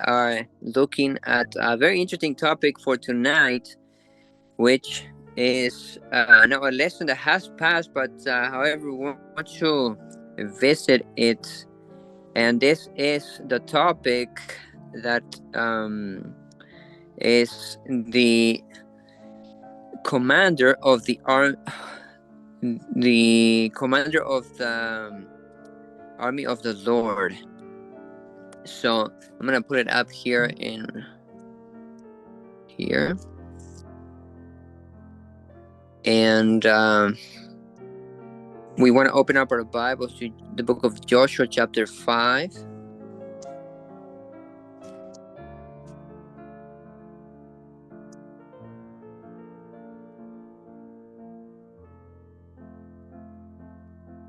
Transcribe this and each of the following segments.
are looking at a very interesting topic for tonight, which is not a lesson that has passed, but however, we want to visit it. And this is the topic that is the commander of the commander of the army of the Lord. So I'm gonna put it up here in here, and we want to open up our Bibles to the book of Joshua, chapter 5.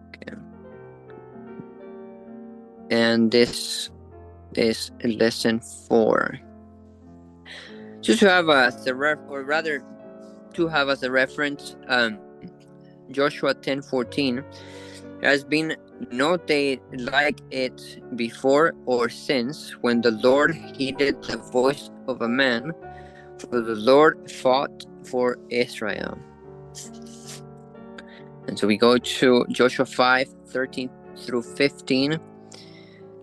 Okay. And this is lesson 4. Just to have as a or rather to have as a reference, Joshua 10:14 has been no day like it before or since, when the Lord heeded the voice of a man, for the Lord fought for Israel. And so we go to Joshua 5:13 through 15.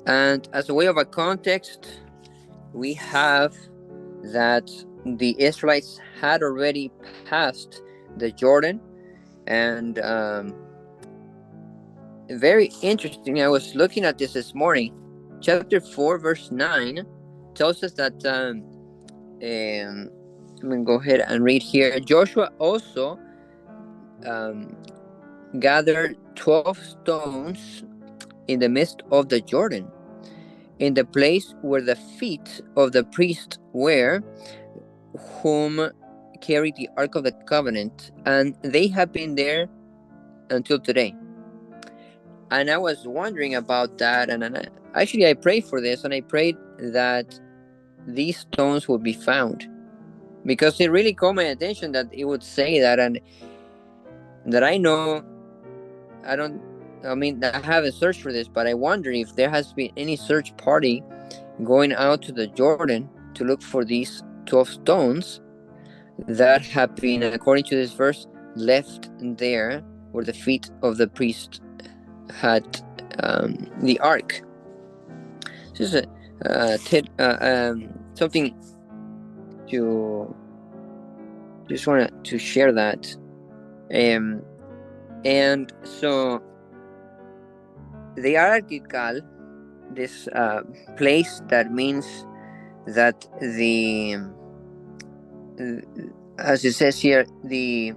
And as a way of a context, we have that the Israelites had already passed the Jordan. And very interesting, I was looking at this morning. Chapter 4, verse 9 tells us that, I'm going to go ahead and read here. Joshua also gathered 12 stones in the midst of the Jordan, in the place where the feet of the priests were, whom carried the Ark of the Covenant, and they have been there until today. And I was wondering about that, and I prayed for this, and I prayed that these stones would be found, because it really caught my attention that it would say that, and that I haven't searched for this, but I wonder if there has been any search party going out to the Jordan to look for these 12 stones that have been, according to this verse, left there where the feet of the priest had the ark. This is something to just wanted to share that. And so they are at Gilgal, this place that means that as it says here, the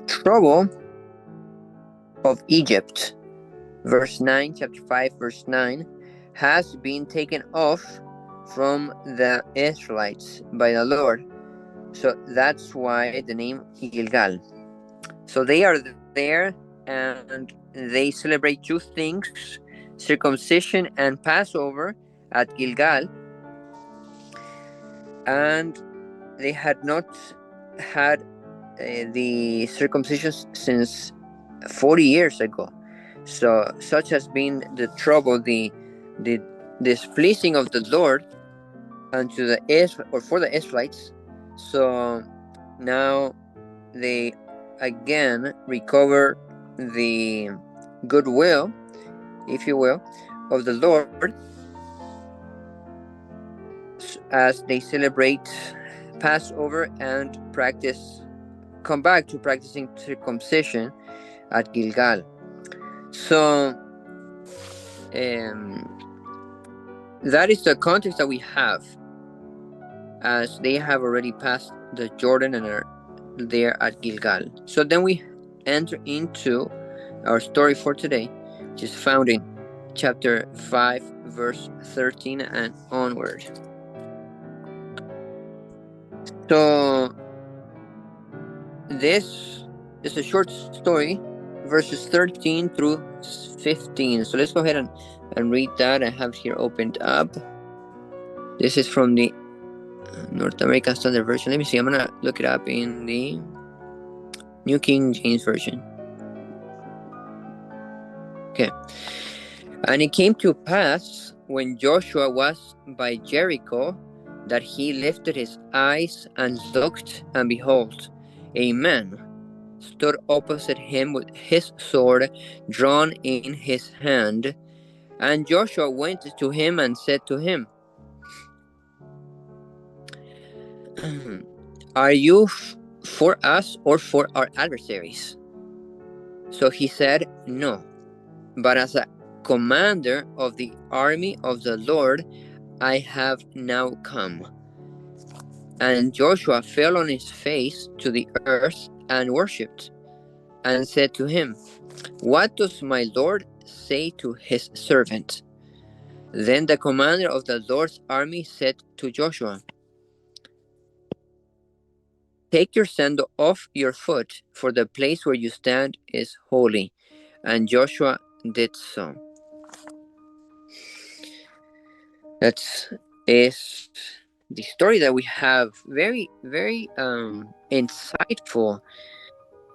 trouble of Egypt, verse 9, chapter 5, verse 9, has been taken off from the Israelites by the Lord. So that's why the name Gilgal. So they are there, and they celebrate two things: circumcision and Passover at Gilgal. And they had not had the circumcision since 40 years ago. So such has been the trouble, the displeasing of the Lord unto for the Israelites. So now they again recover the goodwill, if you will, of the Lord, as they celebrate Passover and come back to practicing circumcision at Gilgal. So that is the context that we have, as they have already passed the Jordan and are there at Gilgal. So then we enter into our story for today, which is found in chapter 5, verse 13 and onward. So this is a short story, verses 13 through 15. So let's go ahead and read that. I have here opened up. This is from the North American Standard Version. Let me see. I'm going to look it up in the New King James Version. Okay. And it came to pass, when Joshua was by Jericho, that he lifted his eyes and looked, and behold, a man stood opposite him with his sword drawn in his hand. And Joshua went to him and said to him, Are you for us or for our adversaries? So he said, No, but as a commander of the army of the Lord I have now come. And Joshua fell on his face to the earth and worshipped, and said to him, What does my Lord say to his servant? Then the commander of the Lord's army said to Joshua, Take your sandal off your foot, for the place where you stand is holy. And Joshua did so. That is the story that we have. Very, very insightful,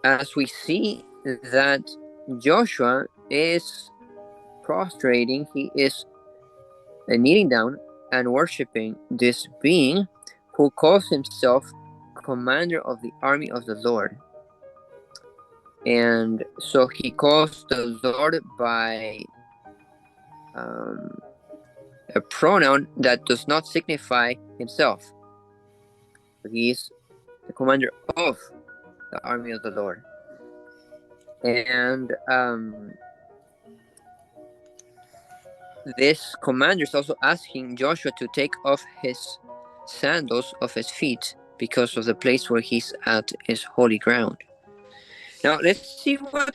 as we see that Joshua is prostrating, he is kneeling down and worshiping this being who calls himself commander of the army of the Lord. And so he calls the Lord by a pronoun that does not signify himself. He is the commander of the army of the Lord. And this commander is also asking Joshua to take off his sandals off his feet, because of the place where he's at is holy ground. Now let's see what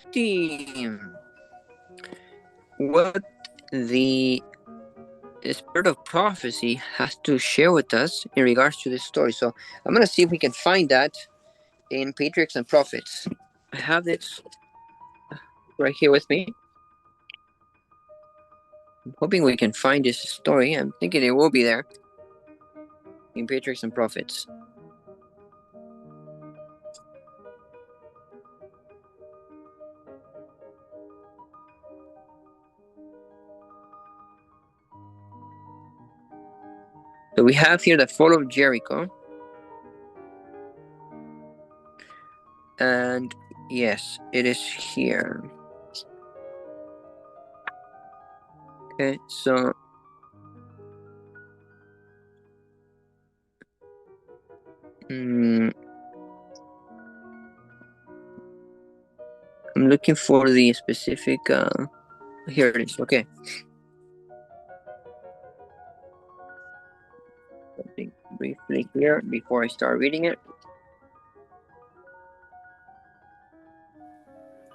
the spirit of prophecy has to share with us in regards to this story. So I'm going to see if we can find that in Patriarchs and Prophets. I have this right here with me. I'm hoping we can find this story. I'm thinking it will be there in Patriarchs and Prophets. So we have here the fall of Jericho. And yes, it is here. Okay, so I'm looking for the specific here it is. Okay. Something briefly here before I start reading it.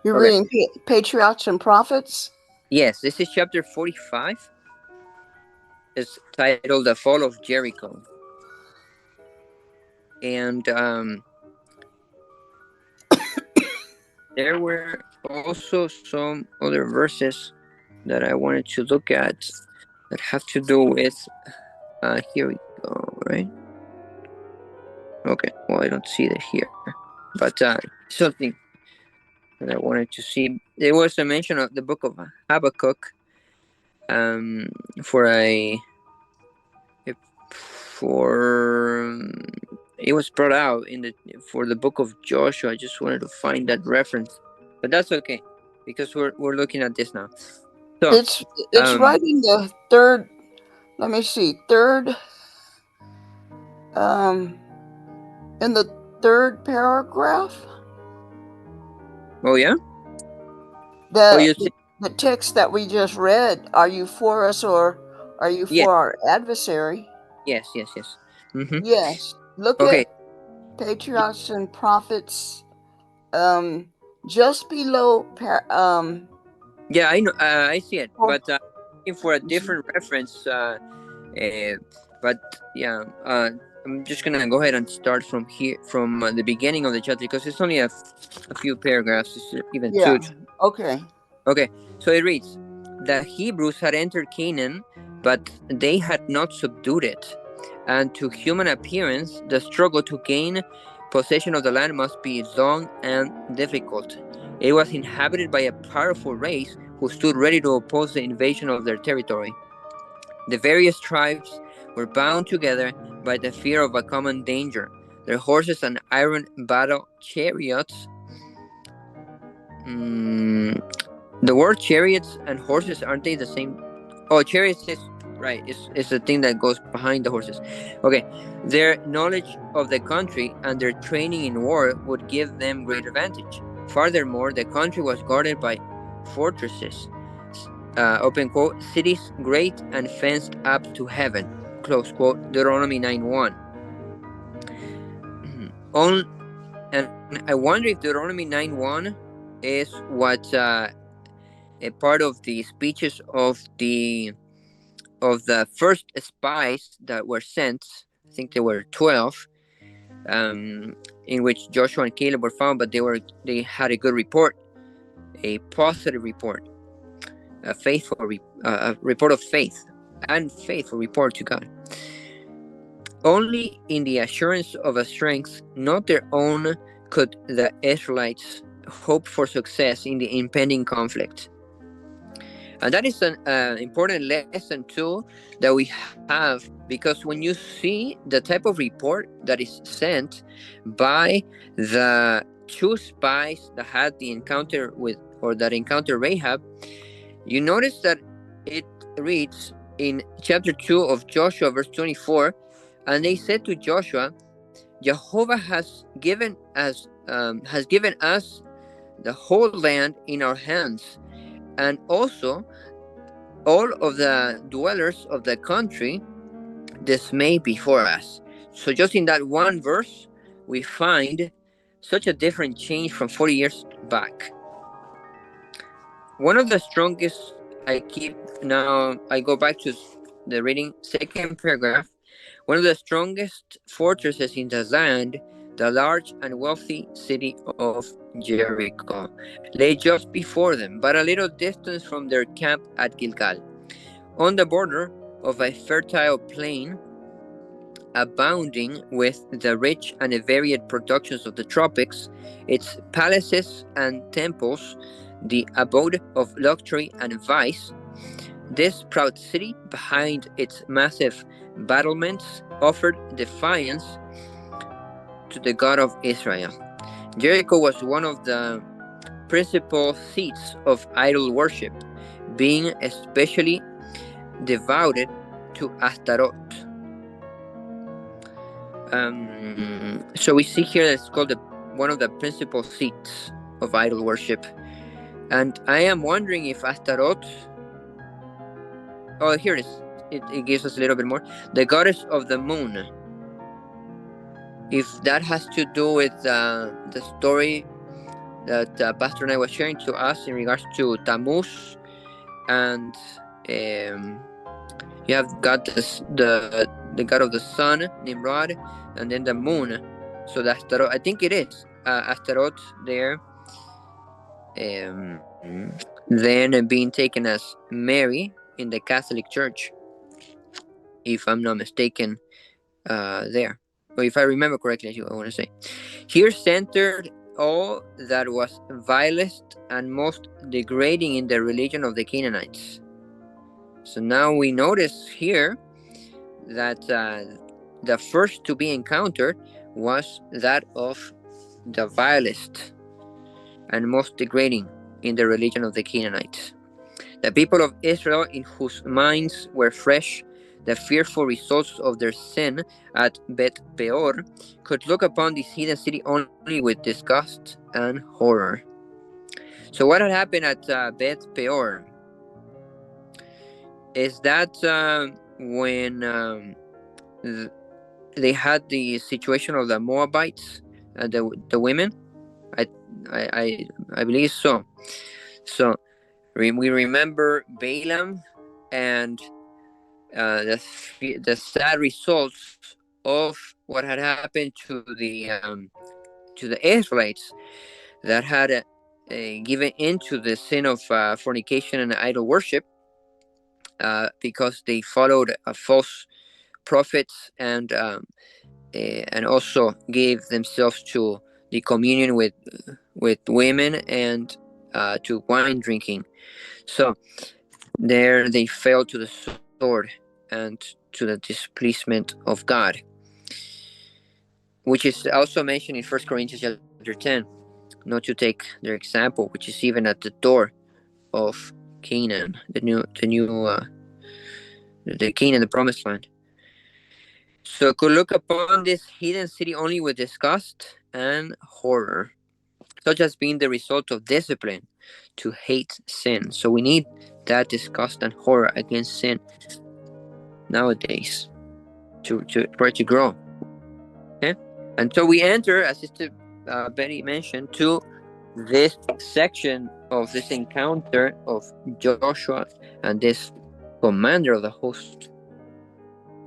You're reading Patriarchs and Prophets? Yes, this is chapter 45. It's titled The Fall of Jericho. And there were also some other verses that I wanted to look at that have to do with here we go, right? Okay, well, I don't see it here, but something that I wanted to see. There was a mention of the book of Habakkuk it was brought out for the book of Joshua. I just wanted to find that reference, but that's okay because we're looking at this now. So it's right in the third. Let me see, third. In the third paragraph. Oh yeah. The text that we just read. Are you for us or are you for our adversary? Yes. Mm-hmm. Yes. Look at Patriarchs and Prophets. Just below. Yeah, I know. I see it, but looking for a different reference. But yeah, I'm just gonna go ahead and start from here, from the beginning of the chapter, because it's only a few paragraphs, even two. Okay. Okay, so it reads: The Hebrews had entered Canaan, but they had not subdued it, and to human appearance, the struggle to gain possession of the land must be long and difficult. It was inhabited by a powerful race who stood ready to oppose the invasion of their territory. The various tribes were bound together by the fear of a common danger. Their horses and iron battle chariots. The word chariots and horses, aren't they the same? Oh, chariots is right. It's the thing that goes behind the horses. Okay. Their knowledge of the country and their training in war would give them great advantage. Furthermore, the country was guarded by fortresses, open quote, cities great and fenced up to heaven, close quote, Deuteronomy 9:1. And I wonder if Deuteronomy 9:1 is what a part of the speeches of the first spies that were sent. I think there were 12, in which Joshua and Caleb were found, but they had a good report, a positive report, a faithful a report of faith and faithful report to God. Only in the assurance of a strength not their own could the Israelites hope for success in the impending conflict. And that is an important lesson too that we have, because when you see the type of report that is sent by the two spies that had the encounter with, or that encountered Rahab, you notice that it reads in chapter 2 of Joshua, verse 24, and they said to Joshua, Jehovah has given us the whole land in our hands, and also all of the dwellers of the country dismay before us. So just in that one verse, we find such a different change from 40 years back. One of the strongest, I go back to the reading, second paragraph. One of the strongest fortresses in the land, the large and wealthy city of Jericho, lay just before them, but a little distance from their camp at Gilgal, on the border of a fertile plain, abounding with the rich and varied productions of the tropics, its palaces and temples, the abode of luxury and vice. This proud city, behind its massive battlements, offered defiance to the God of Israel. Jericho was one of the principal seats of idol worship, being especially devoted to Ashtaroth. So we see here that it's called one of the principal seats of idol worship. And I am wondering if Ashtaroth, oh, here it is. It gives us a little bit more. The goddess of the moon. If that has to do with the story that Pastor and I was sharing to us in regards to Tammuz, and you have got the god of the sun, Nimrod, and then the moon. So the Ashtaroth, I think it is Ashtaroth there, then being taken as Mary in the Catholic Church, if I'm not mistaken, there. Or if I remember correctly, I want to say. Here centered all that was vilest and most degrading in the religion of the Canaanites. So now we notice here that the first to be encountered was that of the vilest and most degrading in the religion of the Canaanites. The people of Israel, in whose minds were fresh the fearful results of their sin at Bet Peor, could look upon this hidden city only with disgust and horror. So what had happened at Bet Peor is that when they had the situation of the Moabites, the women, I believe so. So we remember Balaam and the sad results of what had happened to the Israelites that had given into the sin of fornication and idol worship, because they followed false prophets and also gave themselves to the communion with women and to wine drinking. So there they fell to the sword and to the displeasement of God, which is also mentioned in 1 Corinthians chapter 10, not to take their example, which is even at the door of Canaan, the Canaan, the promised land. So could look upon this hidden city only with disgust and horror, such as being the result of discipline to hate sin. So we need that disgust and horror against sin nowadays for it to grow. Okay, and so we enter, as Sister Betty mentioned, to this section of this encounter of Joshua and this commander of the host,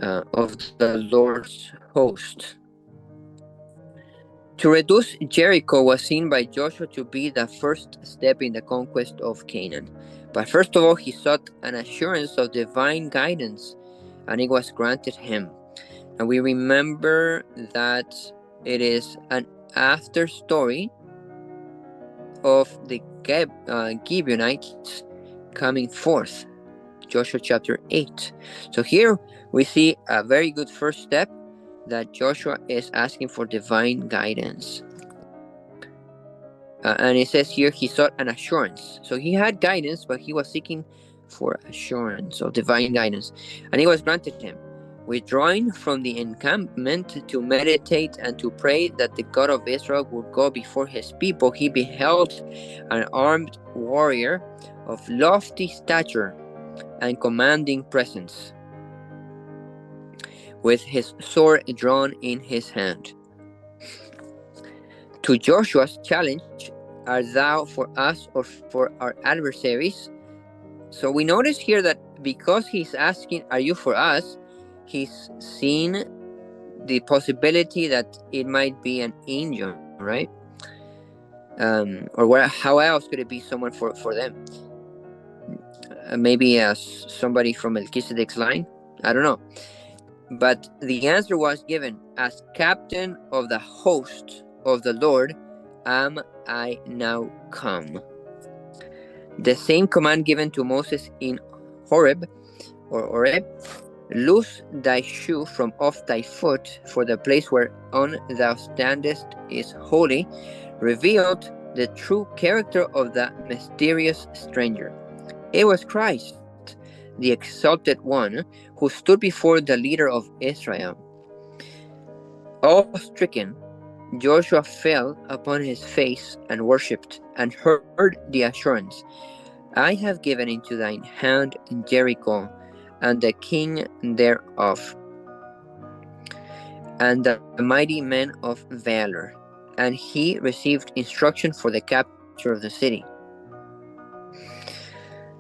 of the Lord's host. To reduce Jericho was seen by Joshua to be the first step in the conquest of Canaan. But first of all, he sought an assurance of divine guidance, and it was granted him. And we remember that it is an after story of the Gibeonites coming forth, Joshua chapter 8. So here we see a very good first step, that Joshua is asking for divine guidance. And it says here he sought an assurance. So he had guidance, but he was seeking for assurance of divine guidance. And it was granted him. Withdrawing from the encampment to meditate and to pray that the God of Israel would go before his people, he beheld an armed warrior of lofty stature and commanding presence, with his sword drawn in his hand. To Joshua's challenge, art thou for us or for our adversaries? So we notice here that because he's asking, are you for us? He's seen the possibility that it might be an angel, right? Or how else could it be someone for them? Maybe somebody from Melchizedek's line? I don't know. But the answer was given, as captain of the host of the Lord am I now come. The same command given to Moses in Horeb, loose thy shoe from off thy foot, for the place whereon thou standest is holy, revealed the true character of the mysterious stranger. It was Christ, the exalted one, who stood before the leader of Israel. Awe-stricken, Joshua fell upon his face and worshipped, and heard the assurance, I have given into thine hand Jericho, and the king thereof, and the mighty men of valor. And he received instruction for the capture of the city.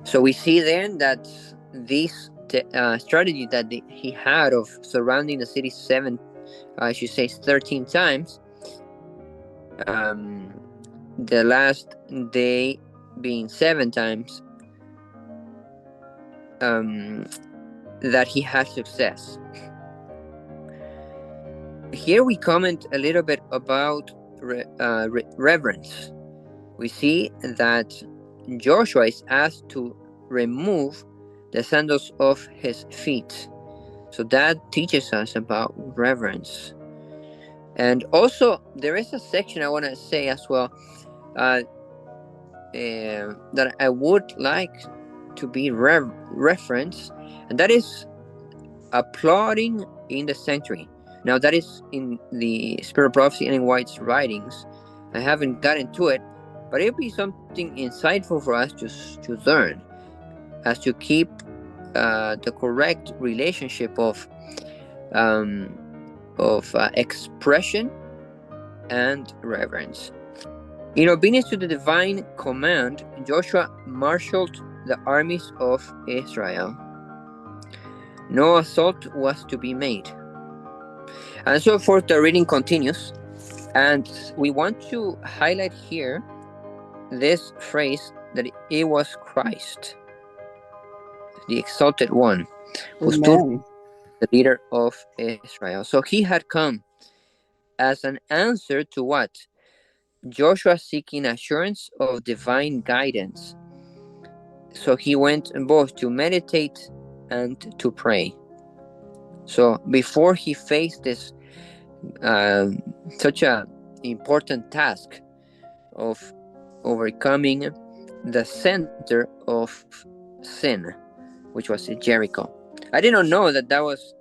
So we see then that this strategy that he had of surrounding the city 13 times, the last day being 7 times, that he had success. Here we comment a little bit about reverence. We see that Joshua is asked to remove the sandals of his feet. So that teaches us about reverence. And also, there is a section I want to say as well, that I would like to be referenced, and that is applauding in the sanctuary. Now, that is in the Spirit of Prophecy and in White's writings. I haven't gotten to it, but it'll be something insightful for us to learn, as to keep the correct relationship of expression and reverence. In obedience to the divine command, Joshua marshaled the armies of Israel. No assault was to be made. And so forth, the reading continues. And we want to highlight here this phrase, that it was Christ, the exalted one, who stood the leader of Israel. So he had come as an answer to what? Joshua seeking assurance of divine guidance. So he went both to meditate and to pray. So before he faced this such a important task of overcoming the center of sin, which was Jericho. I did not know that was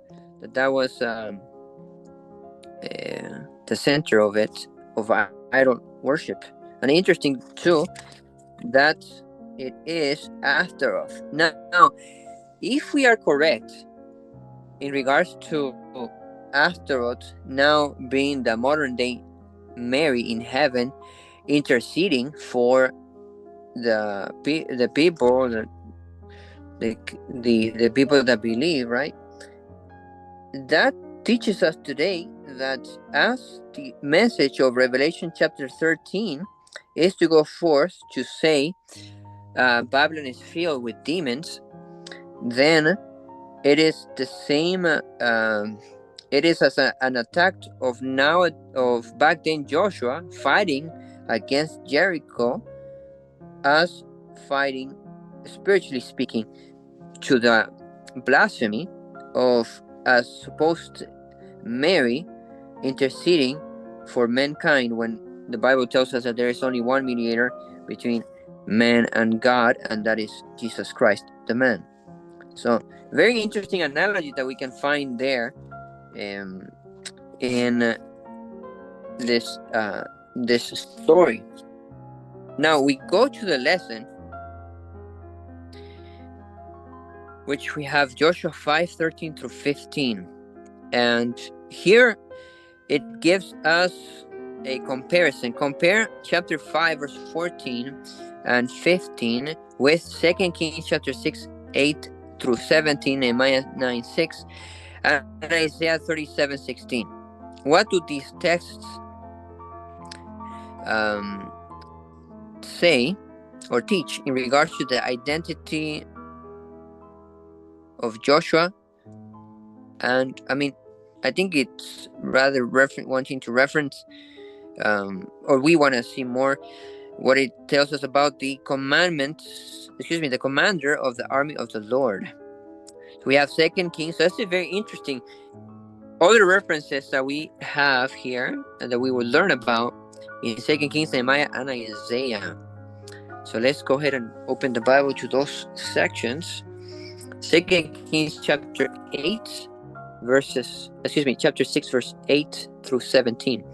the center of it, of idol worship. And interesting too that it is Astaroth. Now, if we are correct in regards to Astaroth now being the modern day Mary in heaven, interceding for the people, the people that believe, right? That teaches us today that as the message of Revelation chapter 13 is to go forth to say Babylon is filled with demons, then it is the same. It is as an attack of back then Joshua fighting against Jericho, as fighting, spiritually speaking, to the blasphemy of a supposed Mary interceding for mankind, when the Bible tells us that there is only one mediator between man and God, and that is Jesus Christ, the man. So very interesting analogy that we can find there in this story. Now we go to the lesson, which we have Joshua 5:13 through 15, and here it gives us a comparison. Compare chapter 5 verse 14 and 15 with 2 Kings chapter 6 8 through 17, Nehemiah 9:6, and Isaiah 37:16. What do these texts say or teach in regards to the identity of Joshua? And I think it's rather wanting to reference, or we want to see more what it tells us about the commander of the army of the Lord. So we have 2 Kings. So that's very interesting. Other references that we have here and that we will learn about in 2 Kings, Nehemiah, and Isaiah. So let's go ahead and open the Bible to those sections. 2 Kings chapter 6 verse 8 through 17.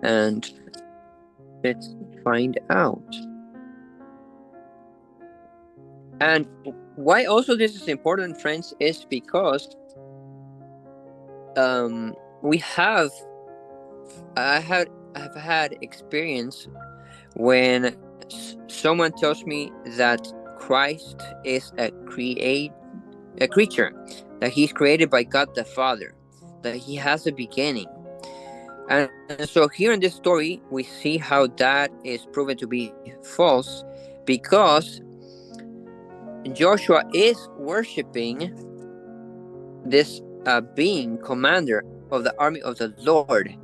And let's find out. And why also this is important, friends, is because I've had experience when someone tells me that Christ is a creature, that he's created by God the Father, that he has a beginning. And so here in this story, we see how that is proven to be false, because Joshua is worshiping this being, commander of the army of the Lord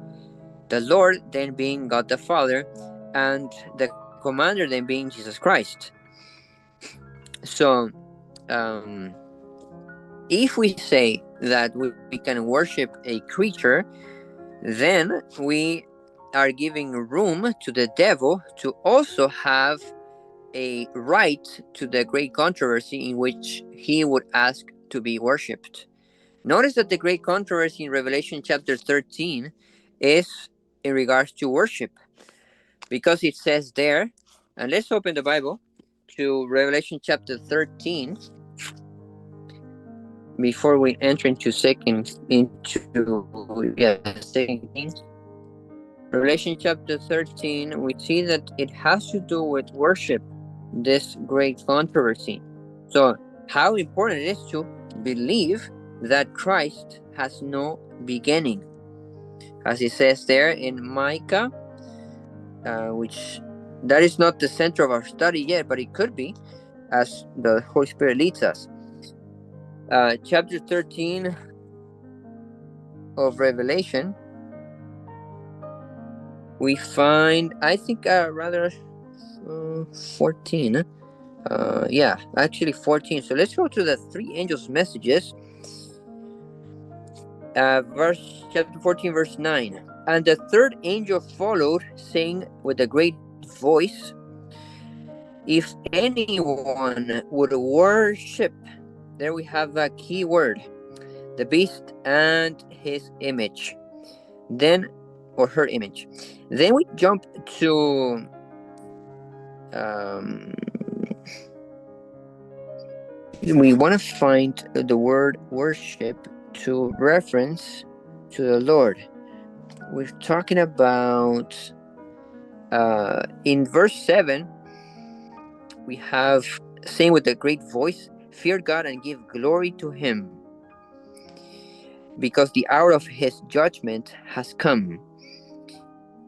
then being God the Father, and the commander then being Jesus Christ. So if we say that we can worship a creature, then we are giving room to the devil to also have a right to the great controversy in which he would ask to be worshipped. Notice that the great controversy in Revelation chapter 13 is in regards to worship, because it says there, and let's open the Bible to Revelation chapter 13 before we enter into Second Kings. Revelation chapter 13, we see that it has to do with worship, this great controversy. So how important it is to believe that Christ has no beginning, as it says there in Micah, which that is not the center of our study yet, but it could be, as the Holy Spirit leads us. Chapter 13 of Revelation, we find, I think, rather 14. Yeah, actually 14. So let's go to the three angels' messages. Chapter 14, verse 9. And the third angel followed, saying with a great voice, if anyone would worship, there we have a key word, the beast and his image, then, or her image. Then we jump to we want to find the word worship to reference to the Lord. We're talking about in verse 7, we have saying with a great voice, fear God and give glory to him, because the hour of his judgment has come.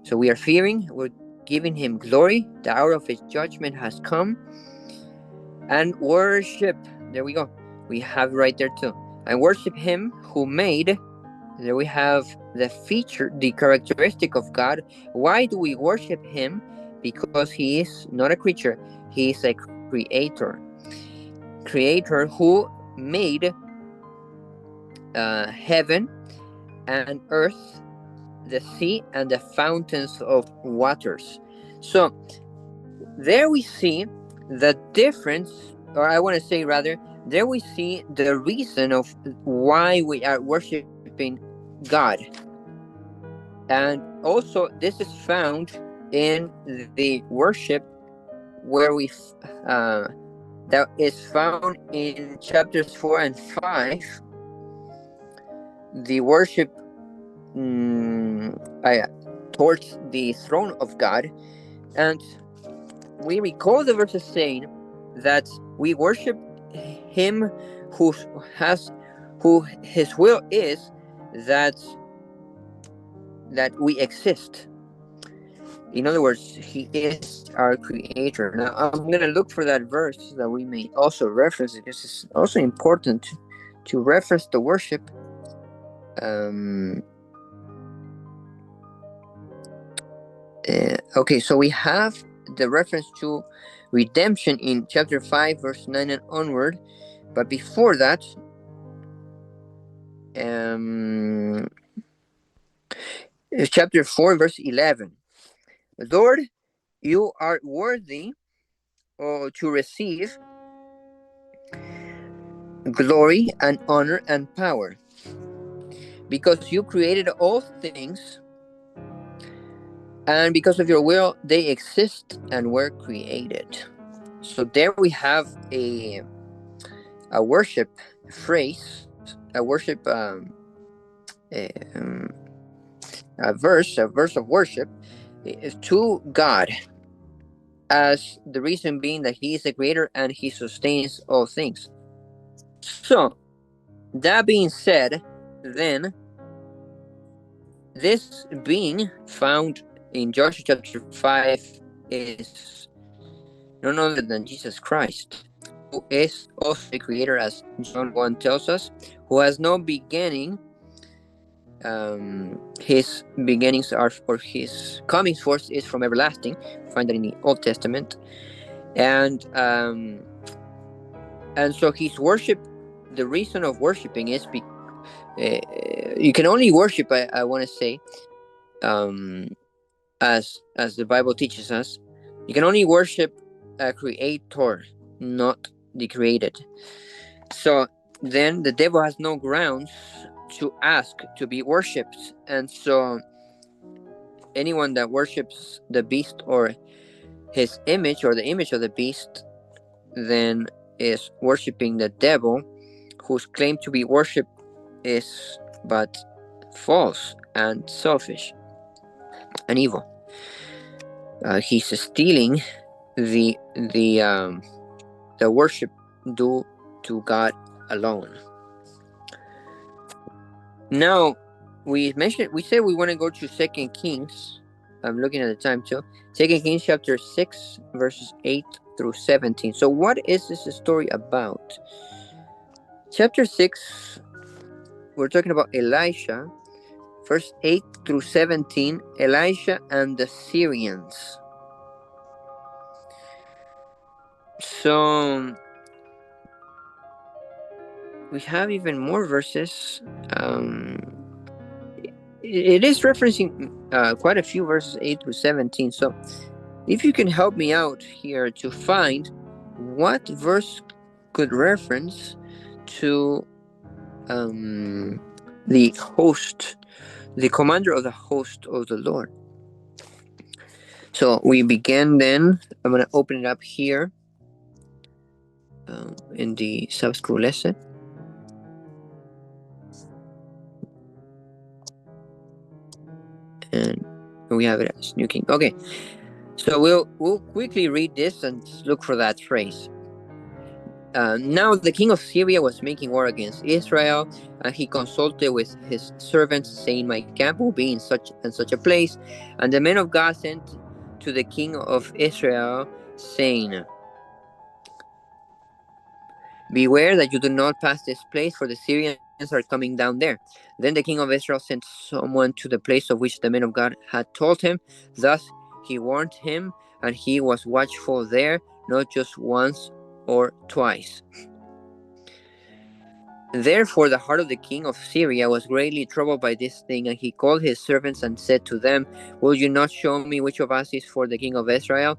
So we are fearing, we're giving him glory, the hour of his judgment has come. And worship, there we go, we have right there too. And worship him who made, there we have the feature, the characteristic of God. Why do we worship him? Because he is not a creature, he is a creator who made heaven and earth, the sea and the fountains of waters. So there we see the difference, or I want to say rather, there we see the reason of why we are worshiping God. And also this is found in the worship where we that is found in chapters 4 and 5, the worship towards the throne of God. And we recall the verses saying that we worship him who his will is that we exist. In other words, he is our creator. Now I'm going to look for that verse that we may also reference, because it's also important to reference the worship. Okay, so we have the reference to redemption in chapter 5, verse 9 and onward. But before that, chapter 4, verse 11. Lord, you are worthy to receive glory and honor and power, because you created all things, and because of your will they exist and were created. So there we have a worship phrase, a worship a verse of worship to God, as the reason being that he is the creator and he sustains all things. So that being said, then this being found in Joshua chapter 5 is none other than Jesus Christ, who is also the creator, as John 1 tells us, who has no beginning. His beginnings are, or his coming forth is from everlasting. We find that in the Old Testament. And so his worship, the reason of worshiping is you can only worship, I want to say, as the Bible teaches us, you can only worship a creator, not the created. So then the devil has no grounds to ask to be worshipped. And so anyone that worships the beast or his image, or the image of the beast, then is worshiping the devil, whose claim to be worshipped is but false and selfish and evil. He's stealing the worship due to God alone. Now we said we want to go to 2 Kings. I'm looking at the time too. 2 Kings chapter 6, verses 8 through 17. So what is this story about? Chapter 6, we're talking about Elisha verse 8 through 17, Elisha and the Syrians. So we have even more verses. It is referencing quite a few verses, 8 through 17. So if you can help me out here to find what verse could reference to the host, the commander of the host of the Lord. So we begin then. I'm going to open it up here in the sub-school lesson. And we have it as New King. Okay, so we'll quickly read this and look for that phrase. Now the king of Syria was making war against Israel, and he consulted with his servants, saying, "My camp will be in such and such a place." And the men of God sent to the king of Israel, saying, "Beware that you do not pass this place, for the Syrians are coming down there." Then the king of Israel sent someone to the place of which the men of God had told him. Thus he warned him, and he was watchful there, not just once or twice. Therefore the heart of the king of Syria was greatly troubled by this thing, and he called his servants and said to them, "Will you not show me which of us is for the king of Israel?"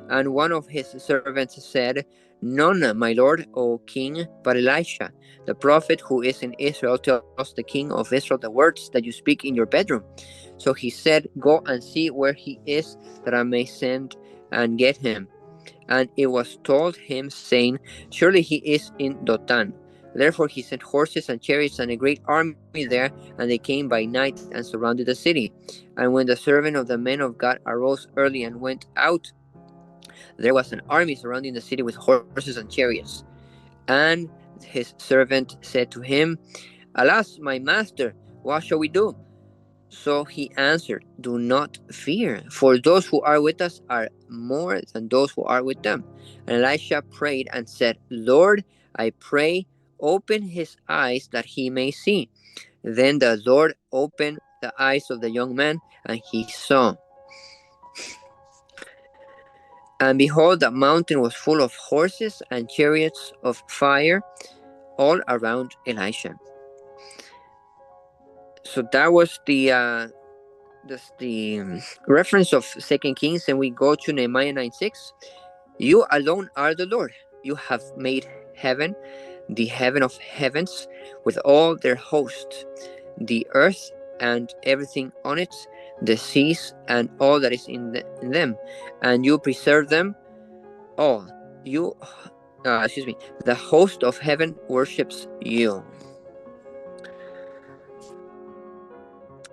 And one of his servants said, "None, my lord, O king, but Elisha, the prophet who is in Israel, tells the king of Israel the words that you speak in your bedroom." So he said, "Go and see where he is, that I may send and get him." And it was told him, saying, "Surely he is in Dothan." Therefore he sent horses and chariots and a great army there, and they came by night and surrounded the city. And when the servant of the men of God arose early and went out, there was an army surrounding the city with horses and chariots. And his servant said to him, "Alas, my master, what shall we do?" So he answered, "Do not fear, for those who are with us are more than those who are with them." And Elisha prayed and said, "Lord, I pray, open his eyes that he may see." Then the Lord opened the eyes of the young man, and he saw. And behold, the mountain was full of horses and chariots of fire all around Elisha. So that was the reference of 2 Kings, and we go to Nehemiah 9:6. You alone are the Lord. You have made heaven, the heaven of heavens, with all their hosts, the earth and everything on it, the seas and all that is in them, and you preserve them all. The host of heaven worships you.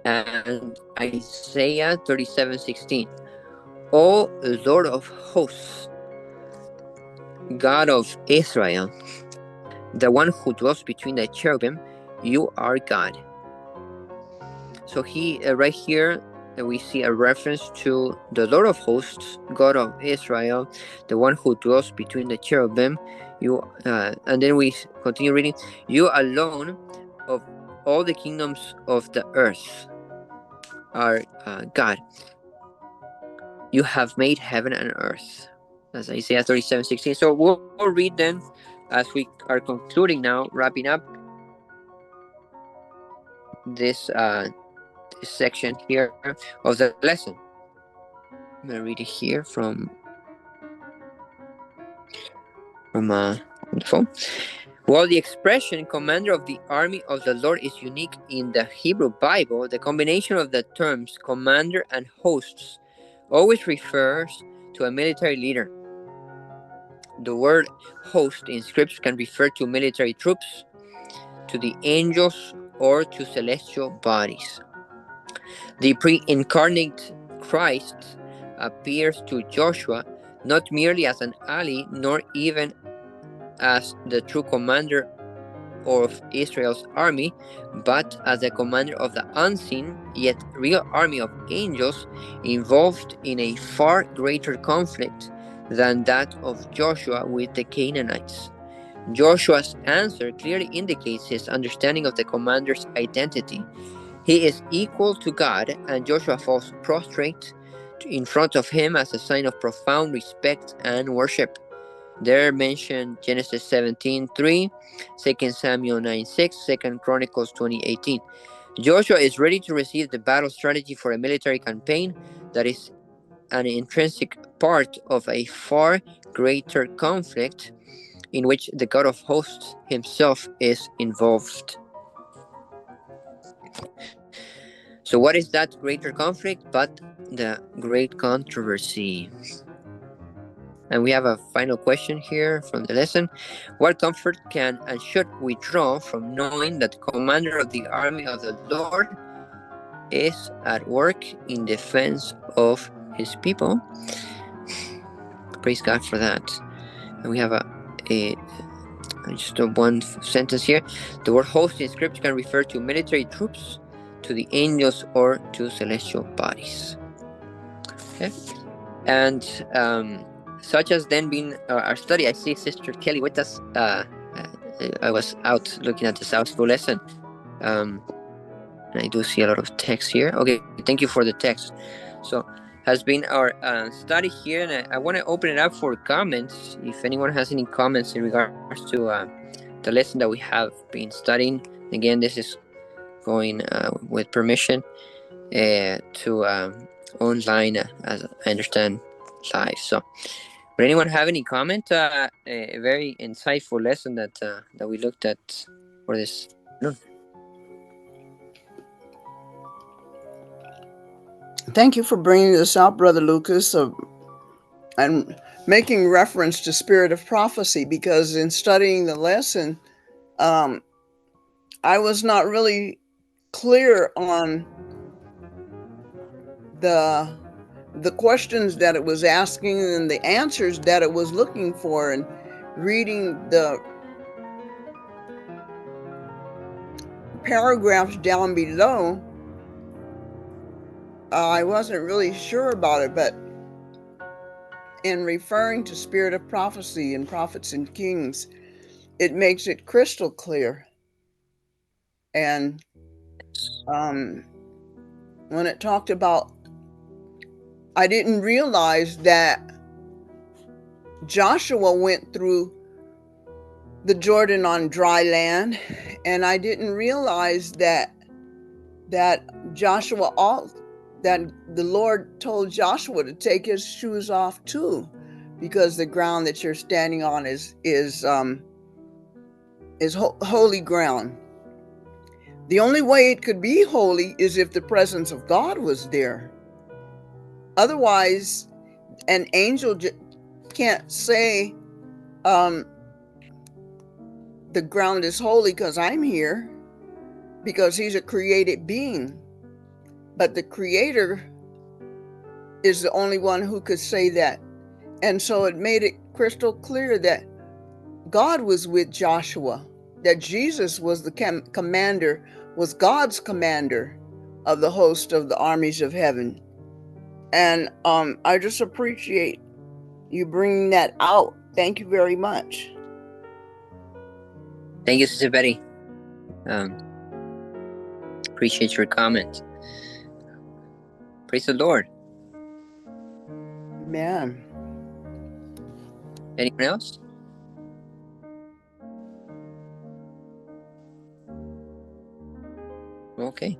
And Isaiah 37:16. O Lord of hosts, God of Israel, the one who dwells between the cherubim, you are God. So right here, we see a reference to the Lord of hosts, God of Israel, the one who dwells between the cherubim. And then we continue reading, you alone of all the kingdoms of the earth are God. You have made heaven and earth. That's Isaiah 37:16. So we'll read then as we are concluding now, wrapping up this section here of the lesson. I'm going to read it here from the phone. While the expression commander of the army of the Lord is unique in the Hebrew Bible, the combination of the terms commander and hosts always refers to a military leader. The word host in scripture can refer to military troops, to the angels, or to celestial bodies. The pre-incarnate Christ appears to Joshua not merely as an ally, nor even as the true commander of Israel's army, but as the commander of the unseen yet real army of angels involved in a far greater conflict than that of Joshua with the Canaanites. Joshua's answer clearly indicates his understanding of the commander's identity. He is equal to God, and Joshua falls prostrate in front of him as a sign of profound respect and worship. There mentioned Genesis 17:3, 2 Samuel 9:6, 2 Chronicles 20:18. Joshua is ready to receive the battle strategy for a military campaign that is an intrinsic part of a far greater conflict in which the God of hosts himself is involved. So what is that greater conflict but the great controversy? And we have a final question here from the lesson. What comfort can and should we draw from knowing that the commander of the army of the Lord is at work in defense of his people? Praise God for that. And we have just one sentence here. The word host in scripture can refer to military troops, to the angels, or to celestial bodies. Okay. And such has then been our study. I see Sister Kelly with us. I was out looking at the South School lesson. And I do see a lot of text here. Okay, thank you for the text. So has been our study here, and I want to open it up for comments. If anyone has any comments in regards to the lesson that we have been studying. Again, this is going with permission to online, as I understand, live. So would anyone have any comment? A very insightful lesson that we looked at for this. Thank you for bringing this out, Brother Lucas, and making reference to spirit of prophecy, because in studying the lesson, I was not really clear on the questions that it was asking and the answers that it was looking for. And reading the paragraphs down below, I wasn't really sure about it, but in referring to spirit of prophecy and prophets and kings, it makes it crystal clear. And when it talked about, I didn't realize that Joshua went through the Jordan on dry land, and I didn't realize that Joshua, that the Lord told Joshua to take his shoes off too, because the ground that you're standing on is holy ground. The only way it could be holy is if the presence of God was there. Otherwise, an angel can't say the ground is holy because I'm here, because he's a created being. But the Creator is the only one who could say that. And so it made it crystal clear that God was with Joshua, that Jesus was the commander, was God's commander of the host of the armies of heaven. And I just appreciate you bringing that out. Thank you very much. Thank you, Sister Betty. Appreciate your comment. Praise the Lord. Amen. Anyone else? Okay.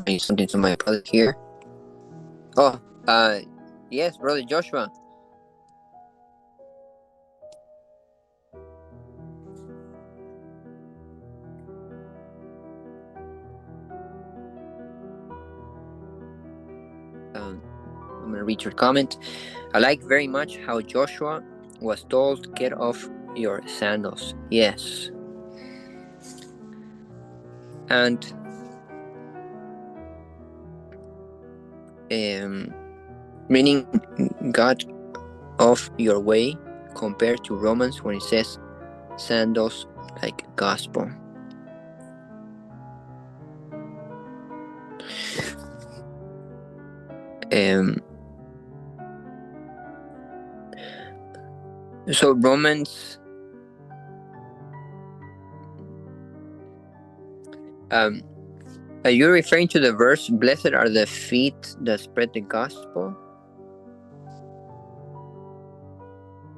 Bring something to my brother here. Oh, yes, Brother Joshua. I'm going to read your comment. I like very much how Joshua was told, get off your sandals. Yes. And meaning got off your way, compared to Romans when it says sandals like gospel. So Romans Are you referring to the verse, "Blessed are the feet that spread the gospel"?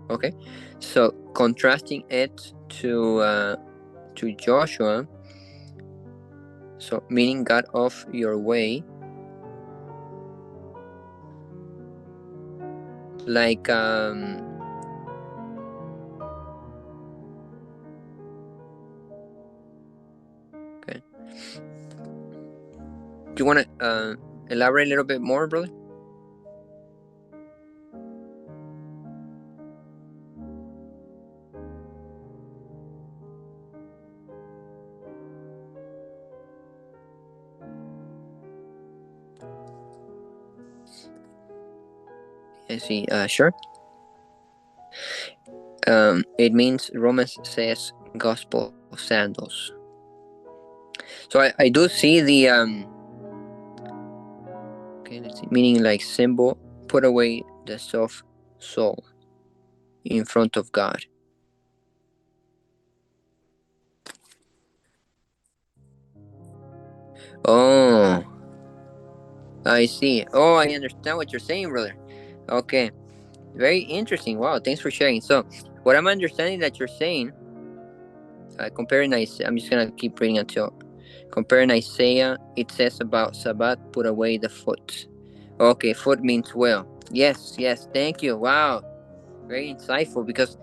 Okay, so contrasting it to Joshua, so meaning "God off your way," like okay. Do you want to elaborate a little bit more, brother? I see. Sure. It means, Romans says, gospel of sandals. So I do see the okay, let's see, meaning like symbol, put away the self soul in front of God. Oh, I see. Oh, I understand what you're saying, brother. Okay, very interesting. Wow, thanks for sharing. So, what I'm understanding that you're saying, comparing Isaiah, I'm just gonna keep reading until comparing Isaiah. It says about Sabbath, put away the foot. Okay, foot means well. Yes, yes. Thank you. Wow, very insightful. Because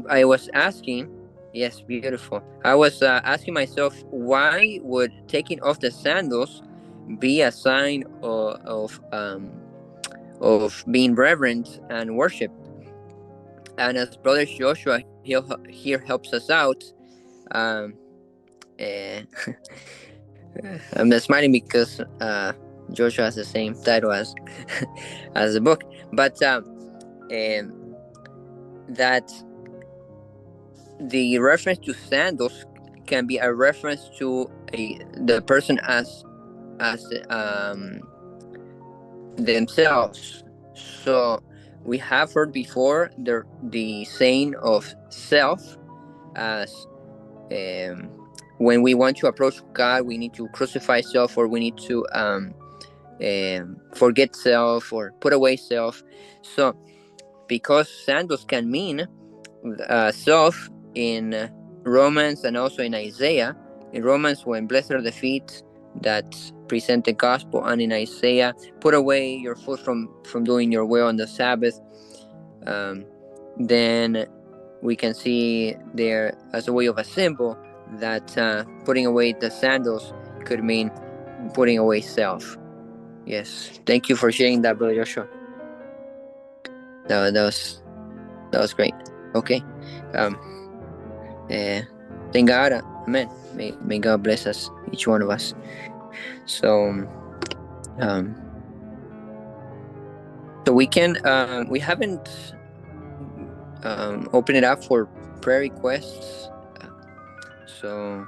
I was asking. Yes, beautiful. I was asking myself, why would taking off the sandals be a sign of being reverent and worship? And as Brother Joshua here helps us out, um, uh, I'm smiling because Joshua has the same title as as the book, but that the reference to sandals can be a reference to the person as themselves. So we have heard before the saying of self as when we want to approach God, we need to crucify self, or we need to forget self or put away self. So because sandals can mean self in Romans and also in Isaiah. In Romans, when blessed are the feet that present the gospel, and in Isaiah, put away your foot from doing your will on the Sabbath. Then we can see there as a way of a symbol that putting away the sandals could mean putting away self. Yes, thank you for sharing that, brother Joshua. That was great. Okay. Thank God. Amen. May God bless us, each one of us. So we can we haven't opened it up for prayer requests. So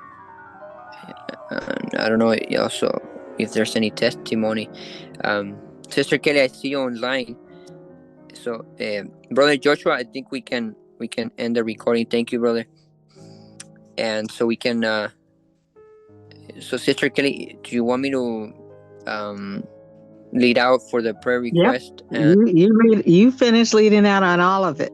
I don't know also if there's any testimony. Sister Kelly, I see you online. So Brother Joshua, I think we can end the recording. Thank you, brother. And so we can so Sister Kelly, do you want me to lead out for the prayer request? Yep. You finish leading out on all of it.